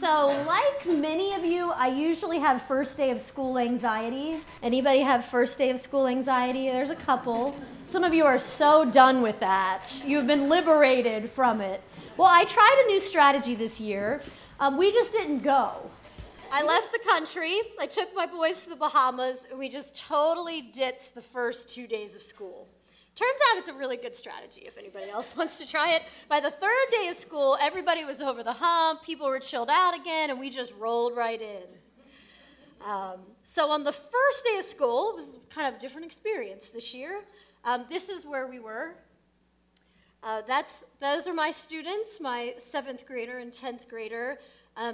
So, like many of you, I usually have first day of school anxiety. Anybody have first day of school anxiety? There's a couple. Some of you are so done with that. You've been liberated from it. Well, I tried a new strategy this year. We just didn't go. I left the country. I took my boys to the Bahamas, and we just totally ditched the first 2 days of school. Turns out it's a really good strategy if anybody else wants to try it. By the third day of school, everybody was over the hump, people were chilled out again, and we just rolled right in. So on the first day of school, it was kind of a different experience this year. This is where we were. Those are my students, my 7th grader and 10th grader,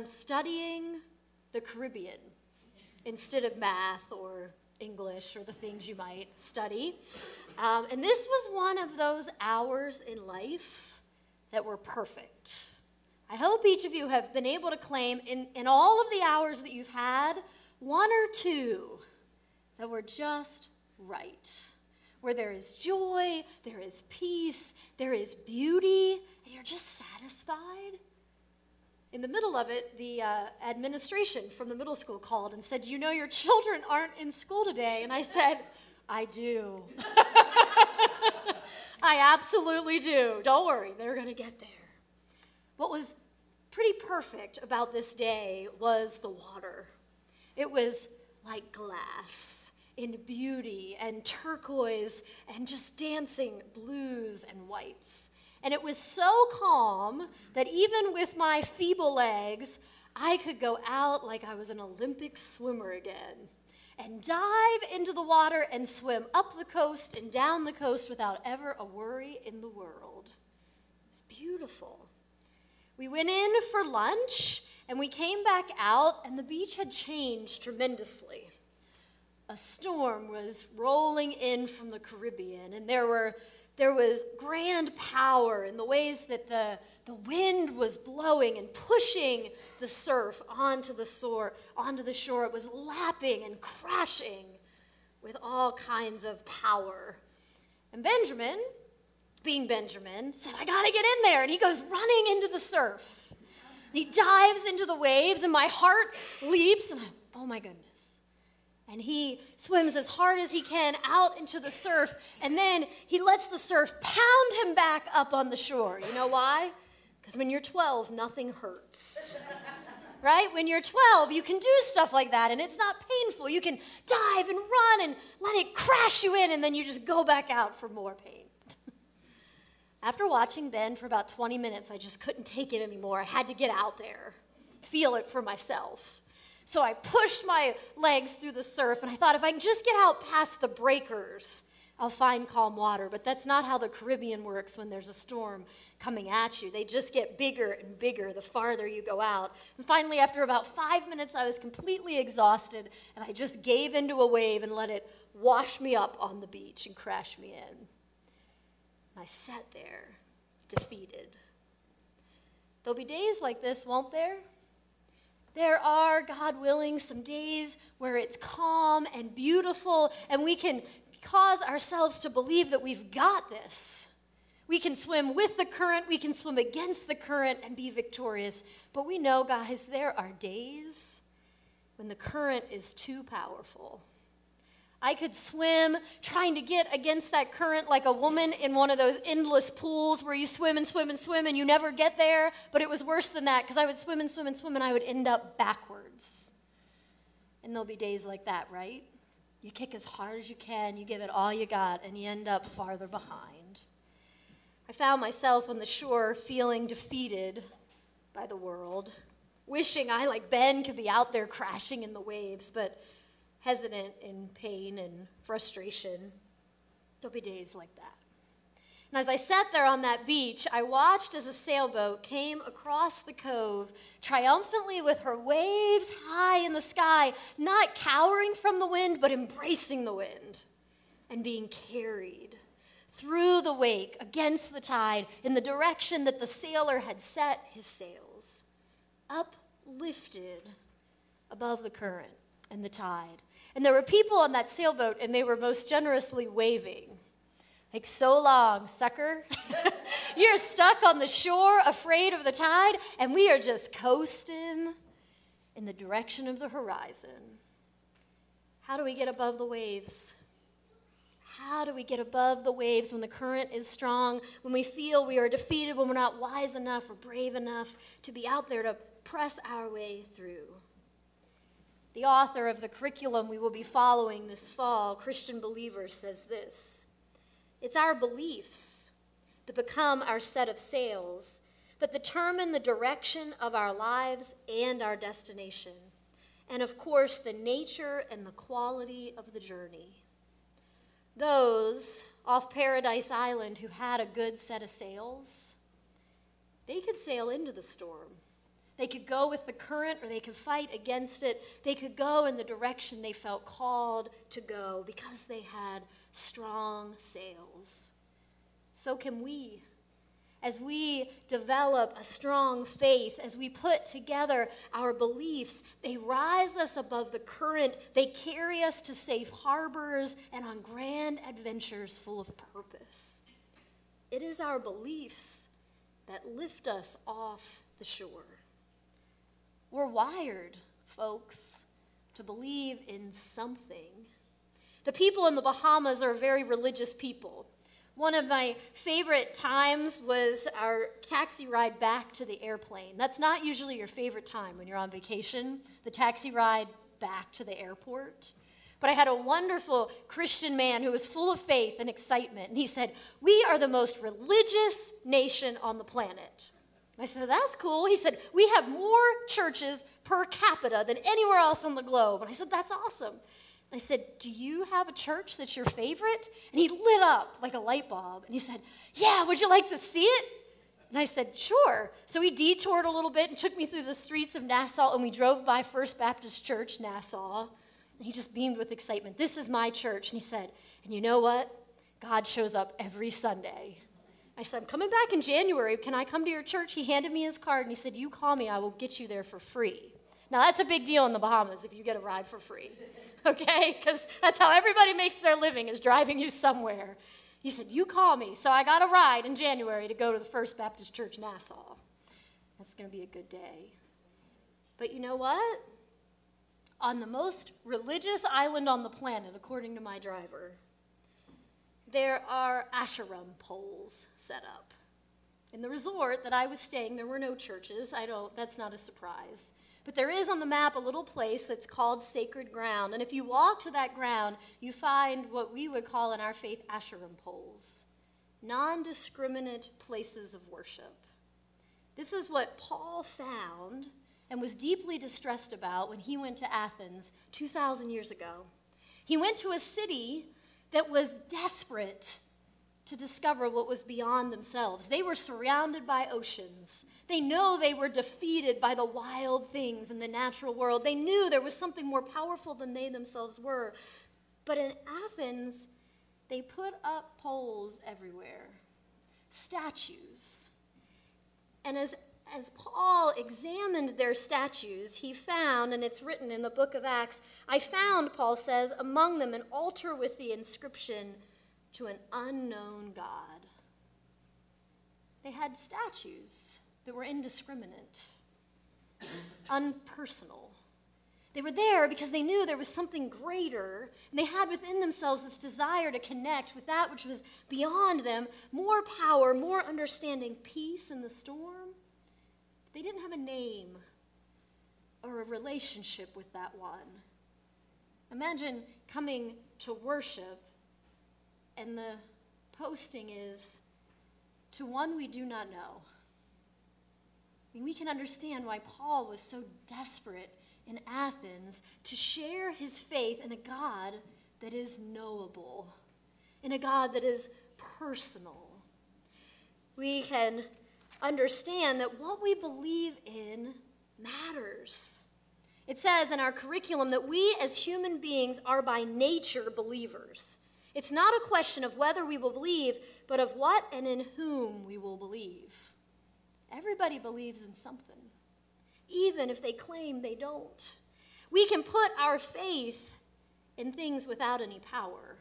studying the Caribbean instead of math or English or the things you might study. And this was one of those hours in life that were perfect. I hope each of you have been able to claim in all of the hours that you've had, 1 or 2 that were just right. Where there is joy, there is peace, there is beauty, and you're just satisfied. In the middle of it, the administration from the middle school called and said, "You know your children aren't in school today." And I said, "I do." I absolutely do. Don't worry, they're going to get there. What was pretty perfect about this day was the water. It was like glass in beauty and turquoise and just dancing blues and whites. And it was so calm that even with my feeble legs, I could go out like I was an Olympic swimmer again and dive into the water and swim up the coast and down the coast without ever a worry in the world. It's beautiful. We went in for lunch, and we came back out, and the beach had changed tremendously. A storm was rolling in from the Caribbean, and there was grand power in the ways that the wind was blowing and pushing the surf onto the shore. It was lapping and crashing with all kinds of power. And Benjamin, being Benjamin, said, "I gotta get in there." And he goes running into the surf. And he dives into the waves, and my heart leaps, and oh my goodness. And he swims as hard as he can out into the surf, and then he lets the surf pound him back up on the shore. You know why? Because when you're 12, nothing hurts. Right? When you're 12, you can do stuff like that, and it's not painful. You can dive and run and let it crash you in, and then you just go back out for more pain. After watching Ben for about 20 minutes, I just couldn't take it anymore. I had to get out there, feel it for myself. So I pushed my legs through the surf, and I thought if I can just get out past the breakers, I'll find calm water. But that's not how the Caribbean works when there's a storm coming at you. They just get bigger and bigger the farther you go out. And finally, after about 5 minutes, I was completely exhausted, and I just gave into a wave and let it wash me up on the beach and crash me in. And I sat there, defeated. There'll be days like this, won't there? There are, God willing, some days where it's calm and beautiful, and we can cause ourselves to believe that we've got this. We can swim with the current, we can swim against the current and be victorious. But we know, guys, there are days when the current is too powerful. I could swim trying to get against that current like a woman in one of those endless pools where you swim and swim and swim and you never get there. But it was worse than that because I would swim and swim and swim and I would end up backwards. And there'll be days like that, right? You kick as hard as you can, you give it all you got, and you end up farther behind. I found myself on the shore feeling defeated by the world, wishing I, like Ben, could be out there crashing in the waves, but hesitant in pain and frustration. There'll be days like that. And as I sat there on that beach, I watched as a sailboat came across the cove, triumphantly with her waves high in the sky, not cowering from the wind, but embracing the wind and being carried through the wake, against the tide, in the direction that the sailor had set his sails, uplifted above the current and the tide. And there were people on that sailboat, and they were most generously waving. Like, so long, sucker. You're stuck on the shore, afraid of the tide, and we are just coasting in the direction of the horizon. How do we get above the waves? How do we get above the waves when the current is strong, when we feel we are defeated, when we're not wise enough or brave enough to be out there to press our way through? The author of the curriculum we will be following this fall, Christian Believer, says this: it's our beliefs that become our set of sails that determine the direction of our lives and our destination, and of course, the nature and the quality of the journey. Those off Paradise Island who had a good set of sails, they could sail into the storm. They could go with the current or they could fight against it. They could go in the direction they felt called to go because they had strong sails. So can we. As we develop a strong faith, as we put together our beliefs, they rise us above the current. They carry us to safe harbors and on grand adventures full of purpose. It is our beliefs that lift us off the shore. We're wired, folks, to believe in something. The people in the Bahamas are a very religious people. One of my favorite times was our taxi ride back to the airplane. That's not usually your favorite time when you're on vacation, the taxi ride back to the airport. But I had a wonderful Christian man who was full of faith and excitement, and he said, "We are the most religious nation on the planet." And I said, "That's cool." He said, "We have more churches per capita than anywhere else on the globe." And I said, "That's awesome." I said, "Do you have a church that's your favorite?" And he lit up like a light bulb. And he said, "Yeah, would you like to see it?" And I said, "Sure." So he detoured a little bit and took me through the streets of Nassau, and we drove by First Baptist Church, Nassau. And he just beamed with excitement. "This is my church." And he said, "And you know what? God shows up every Sunday." I said, "I'm coming back in January. Can I come to your church?" He handed me his card, and he said, "You call me. I will get you there for free." Now, that's a big deal in the Bahamas if you get a ride for free, okay? Because that's how everybody makes their living, is driving you somewhere. He said, "You call me." So I got a ride in January to go to the First Baptist Church, Nassau. That's going to be a good day. But you know what? On the most religious island on the planet, according to my driver, there are Asherim poles set up. In the resort that I was staying, there were no churches. That's not a surprise. But there is on the map a little place that's called Sacred Ground. And if you walk to that ground, you find what we would call in our faith Asherim poles, non-discriminate places of worship. This is what Paul found and was deeply distressed about when he went to Athens 2,000 years ago. He went to a city that was desperate to discover what was beyond themselves. They were surrounded by oceans. They know they were defeated by the wild things in the natural world. They knew there was something more powerful than they themselves were. But in Athens, they put up poles everywhere, statues. And as Paul examined their statues, he found, and it's written in the book of Acts, "I found," Paul says, "among them an altar with the inscription, 'To an unknown God.'" They had statues that were indiscriminate, unpersonal. They were there because they knew there was something greater, and they had within themselves this desire to connect with that which was beyond them, more power, more understanding, peace in the storm. They didn't have a name or a relationship with that one. Imagine coming to worship, and the posting is, "To one we do not know." I mean, we can understand why Paul was so desperate in Athens to share his faith in a God that is knowable, in a God that is personal. We can understand that what we believe in matters. It says in our curriculum that we as human beings are by nature believers. It's not a question of whether we will believe, but of what and in whom we will believe. Everybody believes in something, even if they claim they don't. We can put our faith in things without any power.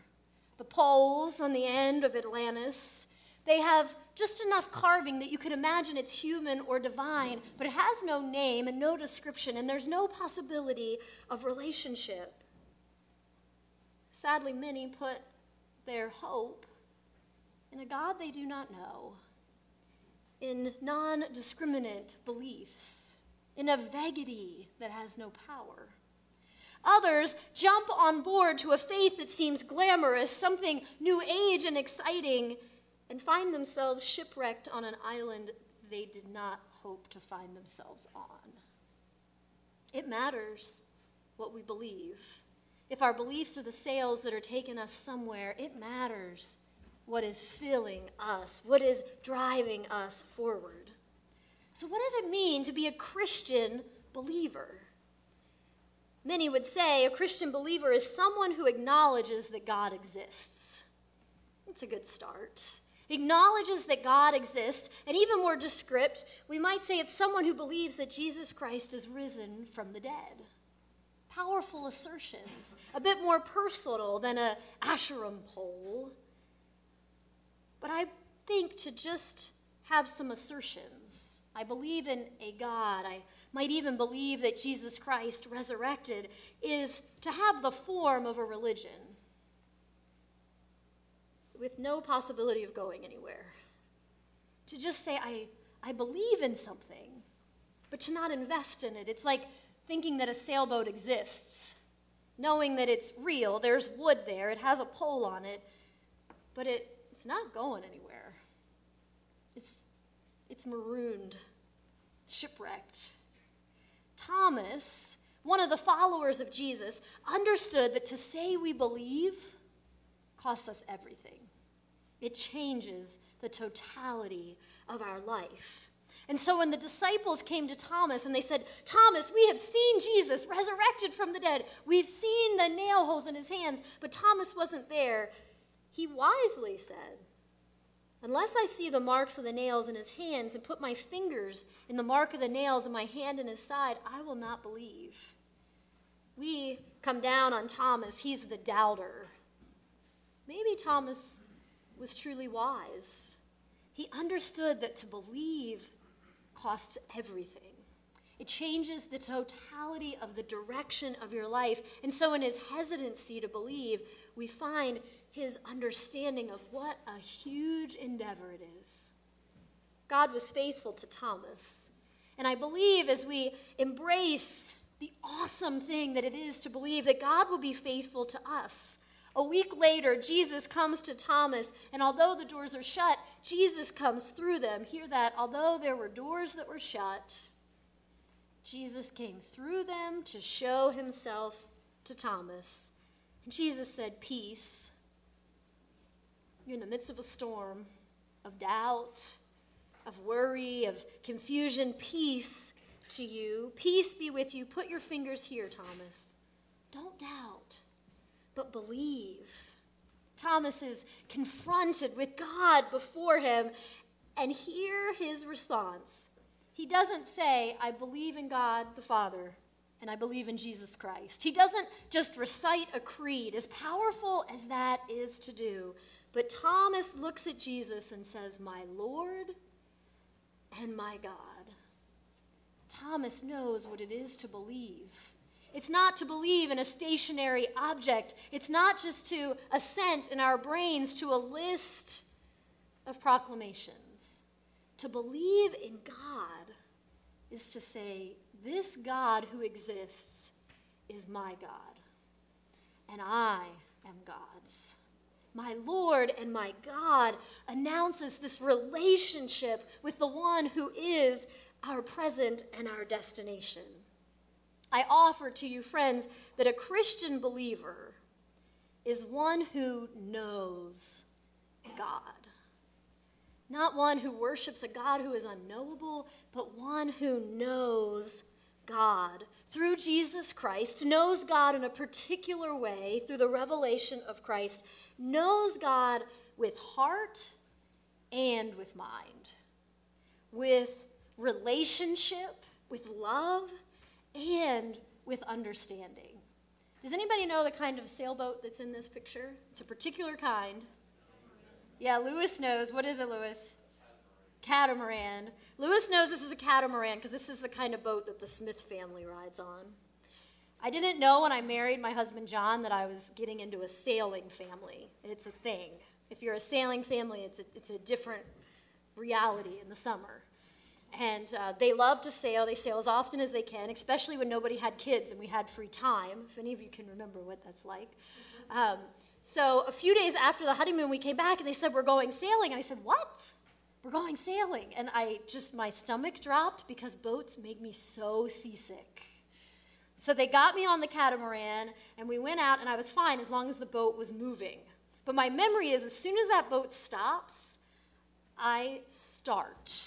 The poles on the end of Atlantis, they have just enough carving that you could imagine it's human or divine, but it has no name and no description, and there's no possibility of relationship. Sadly, many put their hope in a God they do not know, in non-discriminate beliefs, in a vaguity that has no power. Others jump on board to a faith that seems glamorous, something new age and exciting, and find themselves shipwrecked on an island they did not hope to find themselves on. It matters what we believe. If our beliefs are the sails that are taking us somewhere, it matters what is filling us, what is driving us forward. So what does it mean to be a Christian believer? Many would say a Christian believer is someone who acknowledges that God exists. It's a good start. Acknowledges that God exists, and even more descript, we might say it's someone who believes that Jesus Christ is risen from the dead. Powerful assertions, a bit more personal than a Asherim pole. But I think to just have some assertions, I believe in a God, I might even believe that Jesus Christ resurrected, is to have the form of a religion with no possibility of going anywhere. To just say, I believe in something, but to not invest in it. It's like thinking that a sailboat exists, knowing that it's real, there's wood there, it has a pole on it, but it's not going anywhere. It's marooned, shipwrecked. Thomas, one of the followers of Jesus, understood that to say we believe costs us everything. It changes the totality of our life. And so when the disciples came to Thomas and they said, Thomas, we have seen Jesus resurrected from the dead. We've seen the nail holes in his hands, but Thomas wasn't there. He wisely said, unless I see the marks of the nails in his hands and put my fingers in the mark of the nails in my hand and his side, I will not believe. We come down on Thomas. He's the doubter. Maybe Thomas was truly wise. He understood that to believe costs everything. It changes the totality of the direction of your life. And so in his hesitancy to believe, we find his understanding of what a huge endeavor it is. God was faithful to Thomas. And I believe as we embrace the awesome thing that it is to believe that God will be faithful to us. A week later, Jesus comes to Thomas, and although the doors are shut, Jesus comes through them. Hear that? Although there were doors that were shut, Jesus came through them to show himself to Thomas. And Jesus said, peace. You're in the midst of a storm of doubt, of worry, of confusion. Peace to you. Peace be with you. Put your fingers here, Thomas. Don't doubt, but believe. Thomas is confronted with God before him, and hear his response. He doesn't say, I believe in God the Father, and I believe in Jesus Christ. He doesn't just recite a creed, as powerful as that is to do. But Thomas looks at Jesus and says, my Lord and my God. Thomas knows what it is to believe. It's not to believe in a stationary object. It's not just to assent in our brains to a list of proclamations. To believe in God is to say, this God who exists is my God, and I am God's. My Lord and my God announces this relationship with the one who is our present and our destination. I offer to you, friends, that a Christian believer is one who knows God. Not one who worships a God who is unknowable, but one who knows God. Through Jesus Christ, knows God in a particular way, through the revelation of Christ, knows God with heart and with mind, with relationship, with love, and with understanding. Does anybody know the kind of sailboat that's in this picture? It's a particular kind. Yeah, Lewis knows. What is it, Lewis? Catamaran. Lewis knows this is a catamaran because this is the kind of boat that the Smith family rides on. I didn't know when I married my husband John that I was getting into a sailing family. It's a thing. If you're a sailing family, it's a different reality in the summer. And they love to sail. They sail as often as they can, especially when nobody had kids and we had free time, if any of you can remember what that's like. So a few days after the honeymoon, we came back and they said, we're going sailing. And I said, what? We're going sailing. And my stomach dropped because boats make me so seasick. So they got me on the catamaran and we went out and I was fine as long as the boat was moving. But my memory is as soon as that boat stops, I start.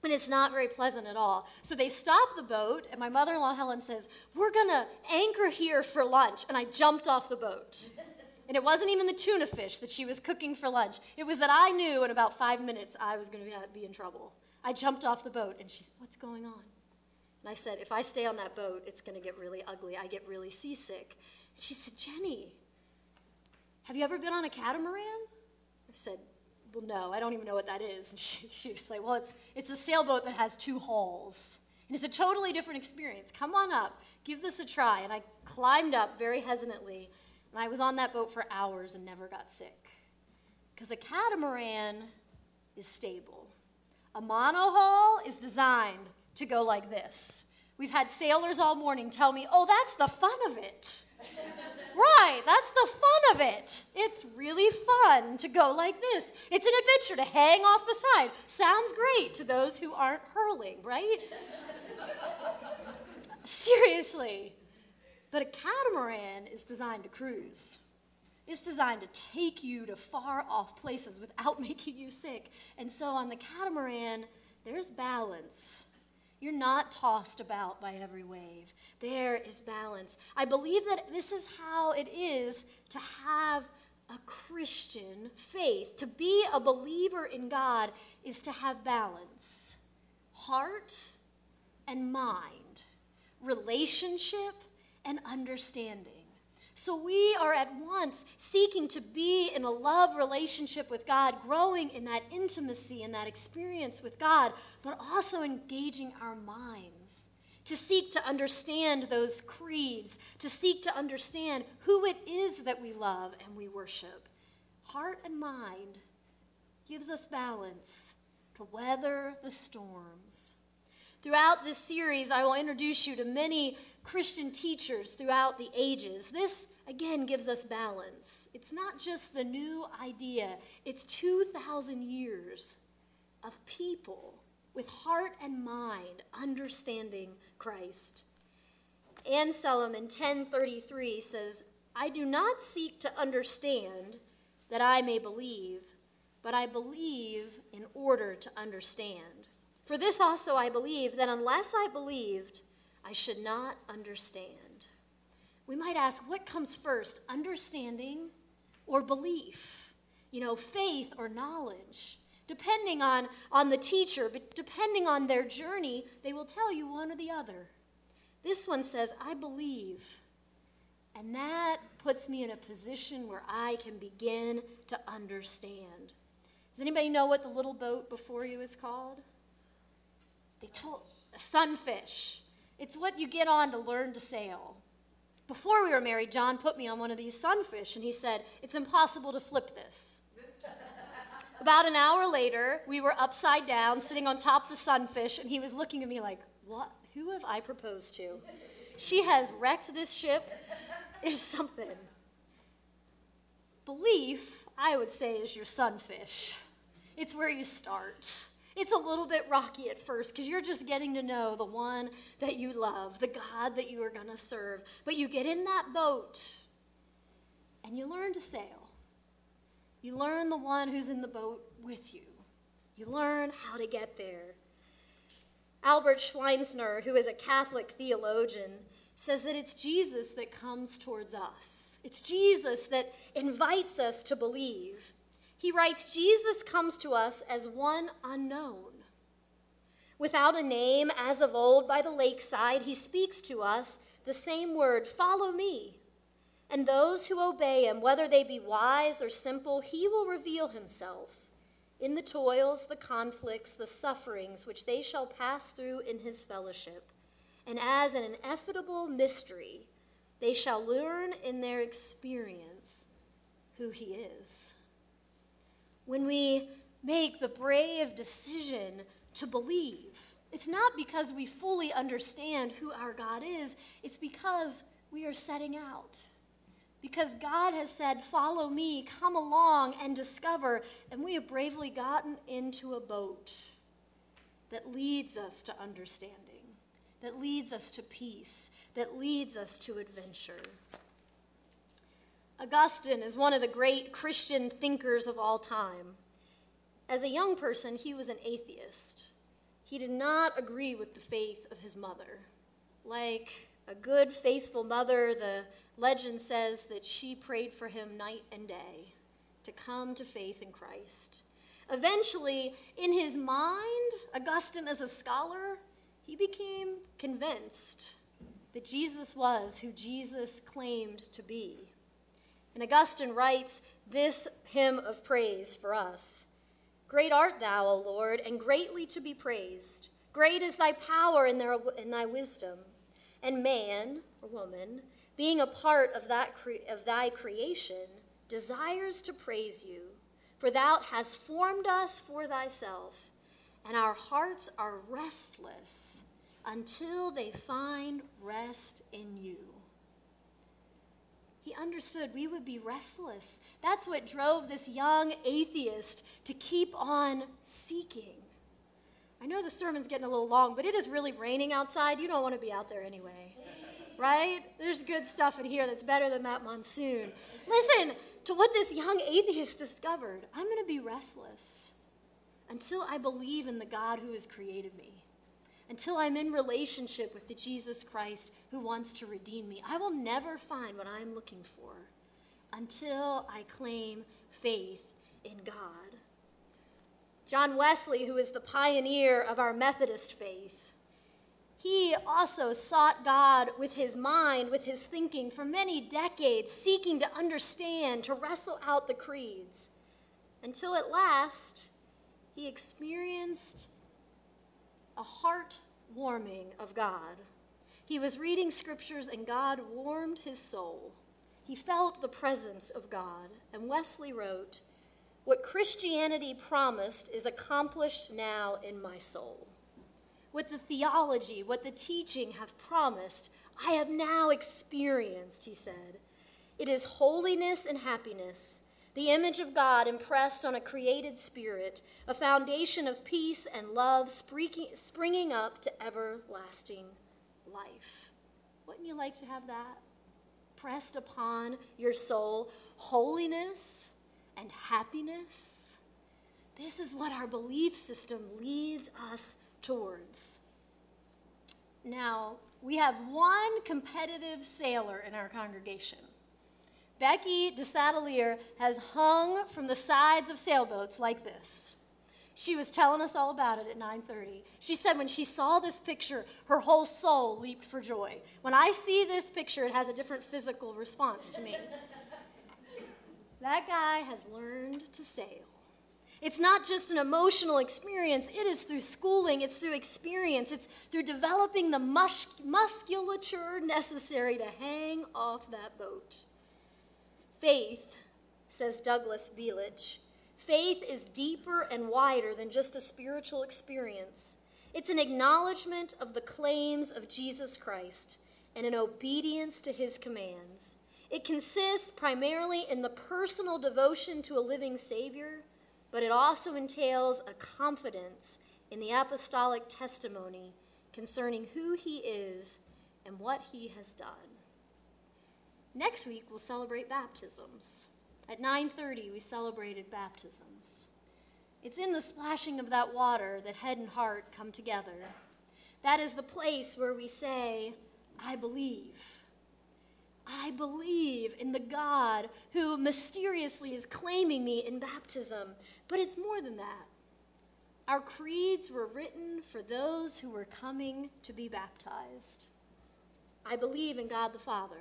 And it's not very pleasant at all. So they stop the boat, and my mother-in-law, Helen, says, we're going to anchor here for lunch. And I jumped off the boat. And it wasn't even the tuna fish that she was cooking for lunch. It was that I knew in about 5 minutes I was going to be in trouble. I jumped off the boat, and she said, what's going on? And I said, if I stay on that boat, it's going to get really ugly. I get really seasick. And she said, Jenny, have you ever been on a catamaran? I said, well, no, I don't even know what that is. And she explained, well, it's a sailboat that has 2 hulls. And it's a totally different experience. Come on up. Give this a try. And I climbed up very hesitantly, and I was on that boat for hours and never got sick. Because a catamaran is stable. A monohull is designed to go like this. We've had sailors all morning tell me, oh, that's the fun of it. Right, that's the fun of it. It's really fun to go like this. It's an adventure to hang off the side. Sounds great to those who aren't hurling, right? Seriously. But a catamaran is designed to cruise. It's designed to take you to far off places without making you sick. And so on the catamaran, there's balance. You're not tossed about by every wave. There is balance. I believe that this is how it is to have a Christian faith. To be a believer in God is to have balance. Heart and mind. Relationship and understanding. So we are at once seeking to be in a love relationship with God, growing in that intimacy and that experience with God, but also engaging our minds to seek to understand those creeds, to seek to understand who it is that we love and we worship. Heart and mind gives us balance to weather the storms. Throughout this series, I will introduce you to many Christian teachers throughout the ages. This, again, gives us balance. It's not just the new idea. It's 2,000 years of people with heart and mind understanding Christ. Anselm in 1033 says, I do not seek to understand that I may believe, but I believe in order to understand. For this also I believe, that unless I believed, I should not understand. We might ask, what comes first, understanding or belief? Faith or knowledge? Depending on the teacher, but depending on their journey, they will tell you one or the other. This one says, I believe. And that puts me in a position where I can begin to understand. Does anybody know what the little boat before you is called? They told a sunfish. It's what you get on to learn to sail. Before we were married, John put me on one of these sunfish, and he said, it's impossible to flip this. About an hour later, we were upside down, sitting on top of the sunfish, and he was looking at me like, what? Who have I proposed to? She has wrecked this ship. Is something. Belief, I would say, is your sunfish. It's where you start. It's a little bit rocky at first because you're just getting to know the one that you love, the God that you are going to serve. But you get in that boat and you learn to sail. You learn the one who's in the boat with you. You learn how to get there. Albert Schweitzer, who is a Catholic theologian, says that it's Jesus that comes towards us. It's Jesus that invites us to believe. He writes, Jesus comes to us as one unknown. Without a name, as of old by the lakeside, he speaks to us the same word, follow me. And those who obey him, whether they be wise or simple, he will reveal himself in the toils, the conflicts, the sufferings which they shall pass through in his fellowship. And as an ineffable mystery, they shall learn in their experience who he is. When we make the brave decision to believe, it's not because we fully understand who our God is, it's because we are setting out. Because God has said, follow me, come along and discover, and we have bravely gotten into a boat that leads us to understanding, that leads us to peace, that leads us to adventure. Augustine is one of the great Christian thinkers of all time. As a young person, he was an atheist. He did not agree with the faith of his mother. Like a good, faithful mother, the legend says that she prayed for him night and day to come to faith in Christ. Eventually, in his mind, Augustine as a scholar, he became convinced that Jesus was who Jesus claimed to be. And Augustine writes this hymn of praise for us. Great art thou, O Lord, and greatly to be praised. Great is thy power and thy wisdom. And man, or woman, being a part of thy creation, desires to praise you. For thou hast formed us for thyself, and our hearts are restless until they find rest in you. He understood we would be restless. That's what drove this young atheist to keep on seeking. I know the sermon's getting a little long, but it is really raining outside. You don't want to be out there anyway, right? There's good stuff in here that's better than that monsoon. Listen to what this young atheist discovered. I'm going to be restless until I believe in the God who has created me, until I'm in relationship with the Jesus Christ who wants to redeem me. I will never find what I'm looking for until I claim faith in God. John Wesley, who is the pioneer of our Methodist faith, he also sought God with his mind, with his thinking for many decades, seeking to understand, to wrestle out the creeds, until at last he experienced a heart warming of God. He was reading scriptures and God warmed his soul. He felt the presence of God. And Wesley wrote, "What Christianity promised is accomplished now in my soul. What the theology, what the teaching have promised, I have now experienced," he said. "It is holiness and happiness, the image of God impressed on a created spirit, a foundation of peace and love springing up to everlasting life." Wouldn't you like to have that pressed upon your soul? Holiness and happiness. This is what our belief system leads us towards. Now, we have one competitive sailor in our congregation. Becky DeSatelier has hung from the sides of sailboats like this. She was telling us all about it at 9:30. She said when she saw this picture, her whole soul leaped for joy. When I see this picture, it has a different physical response to me. That guy has learned to sail. It's not just an emotional experience. It is through schooling. It's through experience. It's through developing the musculature necessary to hang off that boat. Faith, says Douglas Belich, faith is deeper and wider than just a spiritual experience. It's an acknowledgement of the claims of Jesus Christ and an obedience to his commands. It consists primarily in the personal devotion to a living Savior, but it also entails a confidence in the apostolic testimony concerning who he is and what he has done. Next week, we'll celebrate baptisms. At 9:30, we celebrated baptisms. It's in the splashing of that water that head and heart come together. That is the place where we say, I believe. I believe in the God who mysteriously is claiming me in baptism. But it's more than that. Our creeds were written for those who were coming to be baptized. I believe in God the Father.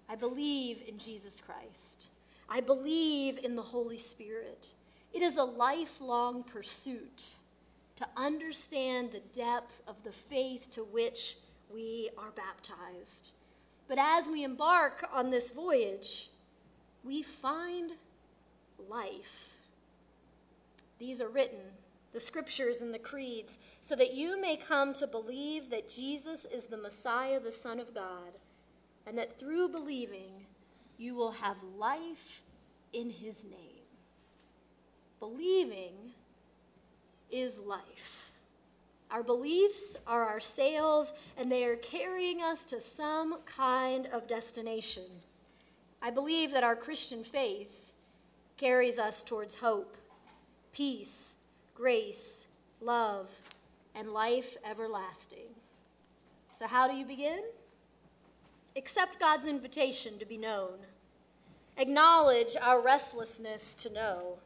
I believe in Jesus Christ. I believe in the Holy Spirit. It is a lifelong pursuit to understand the depth of the faith to which we are baptized. But as we embark on this voyage, we find life. These are written, the scriptures and the creeds, so that you may come to believe that Jesus is the Messiah, the Son of God, and that through believing, you will have life in his name. Believing is life. Our beliefs are our sails, and they are carrying us to some kind of destination. I believe that our Christian faith carries us towards hope, peace, grace, love, and life everlasting. So how do you begin? Accept God's invitation to be known. Acknowledge our restlessness to know.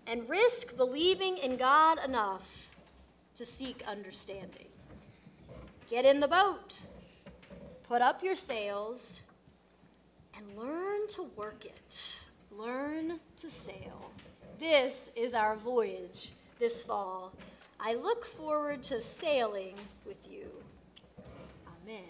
And risk believing in God enough to seek understanding. Get in the boat, put up your sails, and learn to work it. Learn to sail. This is our voyage this fall. I look forward to sailing with you. Amen.